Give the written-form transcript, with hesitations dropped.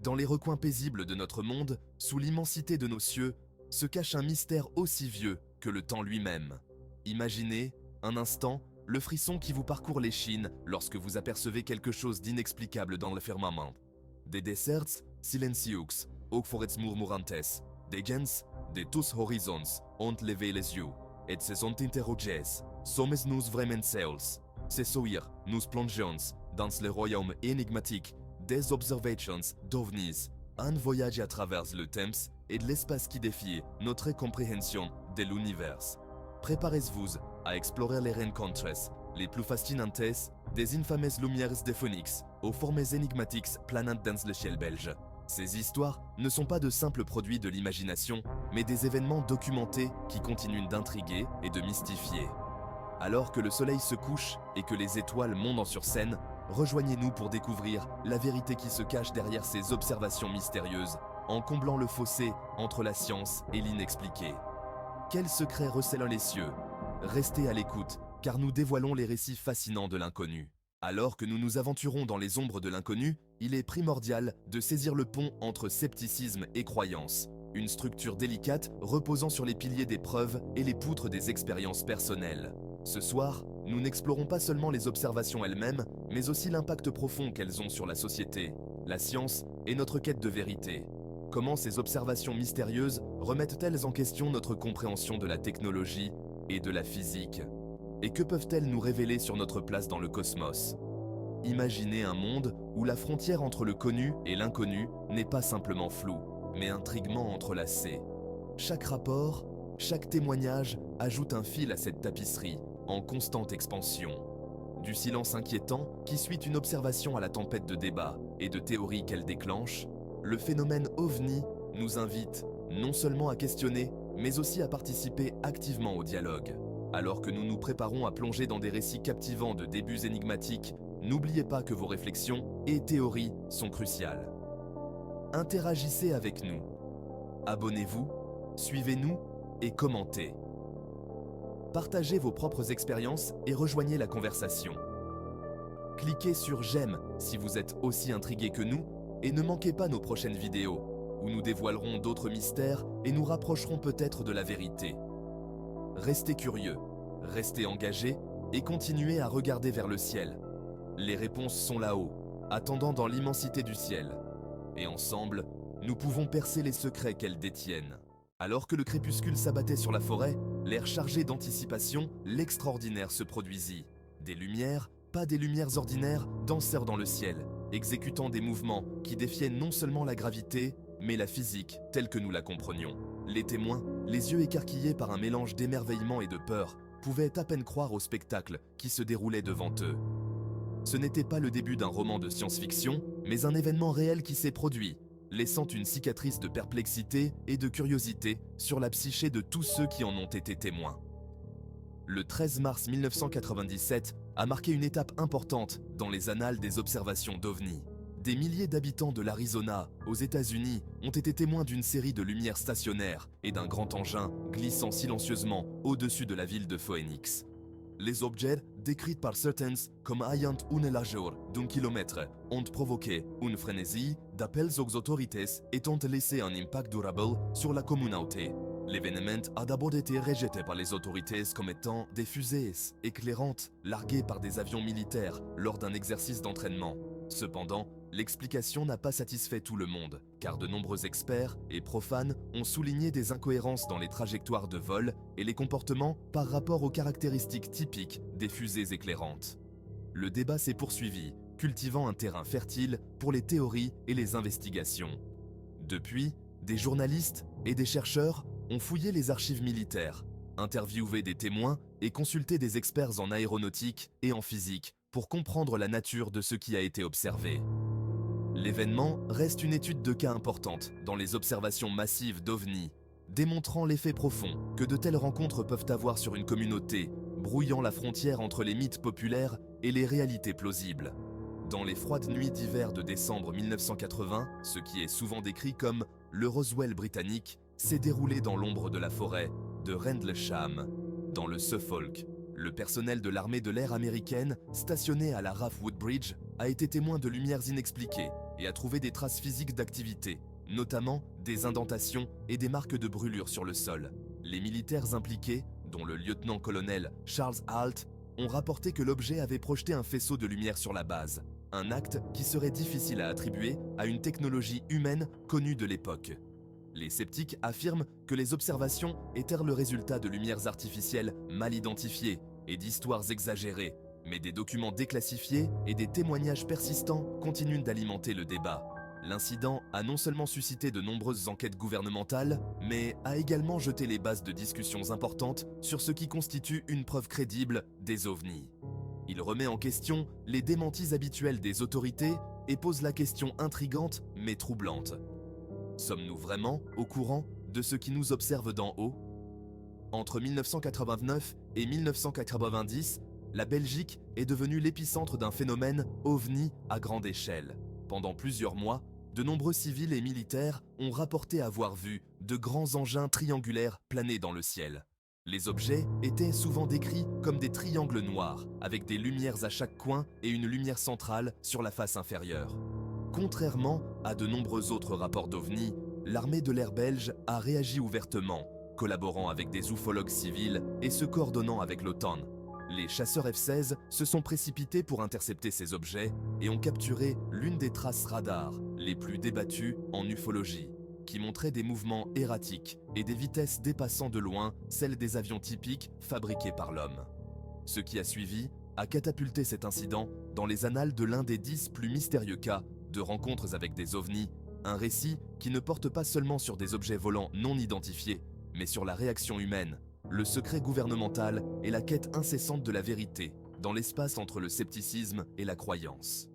Dans les recoins paisibles de notre monde, sous l'immensité de nos cieux, se cache un mystère aussi vieux que le temps lui-même. Imaginez, un instant, le frisson qui vous parcourt l'échine lorsque vous apercevez quelque chose d'inexplicable dans le firmament. Des deserts silencieux, auch vor ets murmurantes, des gens, de tous horizons, ont levé les yeux, et se sont interrogés, sommes nous vraiment seuls? C'est sourire, nous plongeons dans le royaume énigmatique des observations d'ovnis, un voyage à travers le temps et de l'espace qui défie notre compréhension de l'univers. Préparez-vous à explorer les rencontres les plus fascinantes des infameuses lumières de Phoenix aux formes énigmatiques planant dans le ciel belge. Ces histoires ne sont pas de simples produits de l'imagination, mais des événements documentés qui continuent d'intriguer et de mystifier. Alors que le soleil se couche et que les étoiles montent sur scène, rejoignez-nous pour découvrir la vérité qui se cache derrière ces observations mystérieuses, en comblant le fossé entre la science et l'inexpliqué. Quels secrets recèlent les cieux? Restez à l'écoute, car nous dévoilons les récits fascinants de l'inconnu. Alors que nous nous aventurons dans les ombres de l'inconnu, il est primordial de saisir le pont entre scepticisme et croyance, une structure délicate reposant sur les piliers des preuves et les poutres des expériences personnelles. Ce soir, nous n'explorons pas seulement les observations elles-mêmes, mais aussi l'impact profond qu'elles ont sur la société, la science et notre quête de vérité. Comment ces observations mystérieuses remettent-elles en question notre compréhension de la technologie et de la physique? Et que peuvent-elles nous révéler sur notre place dans le cosmos? Imaginez un monde où la frontière entre le connu et l'inconnu n'est pas simplement floue, mais intriguement entrelacée. Chaque rapport, chaque témoignage ajoute un fil à cette tapisserie, en constante expansion. Du silence inquiétant qui suit une observation à la tempête de débats et de théories qu'elle déclenche, le phénomène OVNI nous invite non seulement à questionner, mais aussi à participer activement au dialogue. Alors que nous nous préparons à plonger dans des récits captivants de débuts énigmatiques, n'oubliez pas que vos réflexions et théories sont cruciales. Interagissez avec nous. Abonnez-vous, suivez-nous et commentez. Partagez vos propres expériences et rejoignez la conversation. Cliquez sur j'aime si vous êtes aussi intrigué que nous et ne manquez pas nos prochaines vidéos où nous dévoilerons d'autres mystères et nous rapprocherons peut-être de la vérité. Restez curieux, restez engagés et continuez à regarder vers le ciel. Les réponses sont là-haut, attendant dans l'immensité du ciel. Et ensemble, nous pouvons percer les secrets qu'elles détiennent. Alors que le crépuscule s'abattait sur la forêt, l'air chargé d'anticipation, l'extraordinaire se produisit. Des lumières, pas des lumières ordinaires, dansèrent dans le ciel, exécutant des mouvements qui défiaient non seulement la gravité, mais la physique telle que nous la comprenions. Les témoins, les yeux écarquillés par un mélange d'émerveillement et de peur, pouvaient à peine croire au spectacle qui se déroulait devant eux. Ce n'était pas le début d'un roman de science-fiction, mais un événement réel qui s'est produit, laissant une cicatrice de perplexité et de curiosité sur la psyché de tous ceux qui en ont été témoins. Le 13 mars 1997 a marqué une étape importante dans les annales des observations d'OVNI. Des milliers d'habitants de l'Arizona, aux États-Unis, ont été témoins d'une série de lumières stationnaires et d'un grand engin glissant silencieusement au-dessus de la ville de Phoenix. Les objets, décrits par certains comme ayant une largeur d'1 kilomètre, ont provoqué une frénésie d'appels aux autorités et ont laissé un impact durable sur la communauté. L'événement a d'abord été rejeté par les autorités comme étant des fusées éclairantes larguées par des avions militaires lors d'un exercice d'entraînement. Cependant, l'explication n'a pas satisfait tout le monde, car de nombreux experts et profanes ont souligné des incohérences dans les trajectoires de vol et les comportements par rapport aux caractéristiques typiques des fusées éclairantes. Le débat s'est poursuivi, cultivant un terrain fertile pour les théories et les investigations. Depuis, des journalistes et des chercheurs ont fouillé les archives militaires, interviewé des témoins et consulté des experts en aéronautique et en physique pour comprendre la nature de ce qui a été observé. L'événement reste une étude de cas importante dans les observations massives d'OVNI, démontrant l'effet profond que de telles rencontres peuvent avoir sur une communauté, brouillant la frontière entre les mythes populaires et les réalités plausibles. Dans les froides nuits d'hiver de décembre 1980, ce qui est souvent décrit comme le Roswell britannique s'est déroulé dans l'ombre de la forêt de Rendlesham, dans le Suffolk. Le personnel de l'armée de l'air américaine, stationné à la RAF Woodbridge, a été témoin de lumières inexpliquées et a trouvé des traces physiques d'activité, notamment des indentations et des marques de brûlure sur le sol. Les militaires impliqués, dont le lieutenant-colonel Charles Halt, ont rapporté que l'objet avait projeté un faisceau de lumière sur la base, un acte qui serait difficile à attribuer à une technologie humaine connue de l'époque. Les sceptiques affirment que les observations étaient le résultat de lumières artificielles mal identifiées et d'histoires exagérées, mais des documents déclassifiés et des témoignages persistants continuent d'alimenter le débat. L'incident a non seulement suscité de nombreuses enquêtes gouvernementales, mais a également jeté les bases de discussions importantes sur ce qui constitue une preuve crédible des ovnis. Il remet en question les démentis habituels des autorités et pose la question intrigante mais troublante. Sommes-nous vraiment au courant de ce qui nous observe d'en haut? Entre 1989 et 1990, la Belgique est devenue l'épicentre d'un phénomène ovni à grande échelle. Pendant plusieurs mois, de nombreux civils et militaires ont rapporté avoir vu de grands engins triangulaires planer dans le ciel. Les objets étaient souvent décrits comme des triangles noirs, avec des lumières à chaque coin et une lumière centrale sur la face inférieure. Contrairement à de nombreux autres rapports d'OVNI, l'armée de l'air belge a réagi ouvertement, collaborant avec des ufologues civils et se coordonnant avec l'OTAN. Les chasseurs F-16 se sont précipités pour intercepter ces objets et ont capturé l'une des traces radars les plus débattues en ufologie, qui montrait des mouvements erratiques et des vitesses dépassant de loin celles des avions typiques fabriqués par l'homme. Ce qui a suivi a catapulté cet incident dans les annales de l'un des 10 plus mystérieux cas de rencontres avec des ovnis, un récit qui ne porte pas seulement sur des objets volants non identifiés, mais sur la réaction humaine, le secret gouvernemental et la quête incessante de la vérité, dans l'espace entre le scepticisme et la croyance.